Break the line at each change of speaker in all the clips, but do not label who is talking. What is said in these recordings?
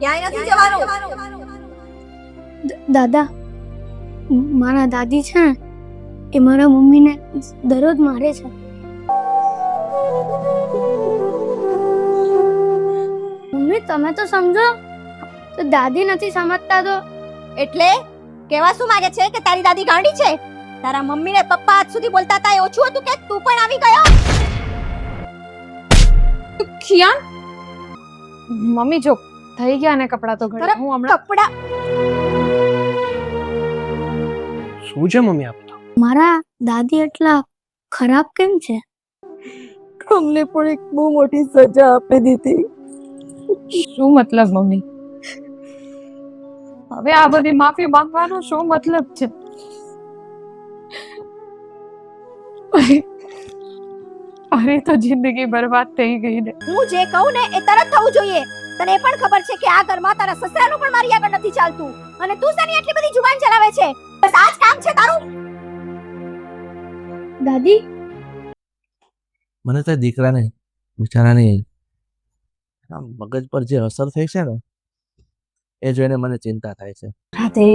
ક્યાંય નથી જવાનું.
દાદા, મારા દાદી છે ને એ મારા મમ્મીને દરરોજ મારે છે. મમ્મી તમે તો સમજો, તો દાદી નથી સમજતા તો.
એટલે કેવા શું માંગે છે કે તારી દાદી ગાંડી છે? તારા મમ્મી ને પપ્પા આજ સુધી બોલતા હતા એ ઓછું હતું કે તું પણ આવી ગયો?
ખિયાન મમ્મી જો થઈ ગયા ને કપડા તો ઘરે હું હમણાં
કપડા
શું છે મમ્મી આપ?
મારા દાદી એટલા ખરાબ કેમ છે?
અમને પણ એક બહુ મોટી સજા આપી દીધી.
શું મતલબ મમ્મી? હવે આ બધી માફી માંગવાનો શું મતલબ છે? અરે તો જિંદગી બરબાદ થઈ ગઈ ને.
હું જે કહું ને એ તરત થવું જોઈએ. તને એ પણ ખબર છે કે આ ઘરમાં તારા સસરાનું પણ મારી આગળ નથી ચાલતું અને તું શેની આટલી બધી જુબાન ચલાવે છે? બસ આ જ કામ છે તારું.
દાદી,
મને તો દીકરાને બિચારાની આમ મગજ પર જે અસર થઈ છે ને એ જોઈને મને ચિંતા થાય છે.
રાધે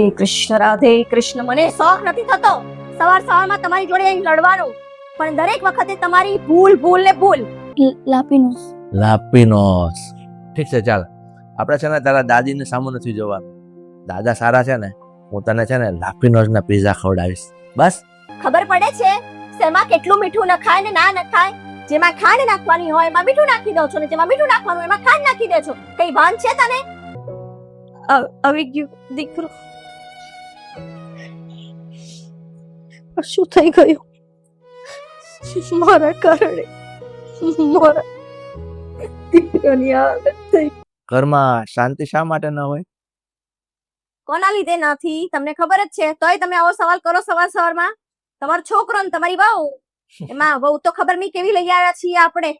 કૃષ્ણ. મને શોખ નથી થતો સવારમાં તમારી જોડે અહીં લડવાનો, પણ દરેક વખતે તમારી ભૂલ ને ભૂલ.
લાપીનોસ.
લાપીનોસ. ઠીક છે ચાલ, આપણે છે ને તારા દાદીને સામું નથી જોવાનું. દાદા સારા છે ને, હું તને છે ને લાપીનોસના પિઝા ખવડાવીશ. બસ.
ખબર પડે છે શેમાં કેટલું મીઠું નખાય ને ના નખાય. જેમાં ખાંડ નાખવાની હોય એમાં મીઠું નાખી દો છો ને જેમાં મીઠું નાખવાનું હોય એમાં ખાંડ નાખી દે છો. કઈ ભાન છે તને? આવી ગયું દીકરો. શું થઈ ગયું મારા કારણે? મારા દીકરાની હાલત થઈ.
ઘરમાં શાંતિ શા માટે ન હોય?
કોના લીધે નથી તમને ખબર જ છે, તોય તમે આવો સવાલ કરો સવારમાં. તમારો છોકરો ને તમારી વહુ, એમાં વહુ તો ખબર નહીં કેવી લઈ આવ્યા છીએ આપણે.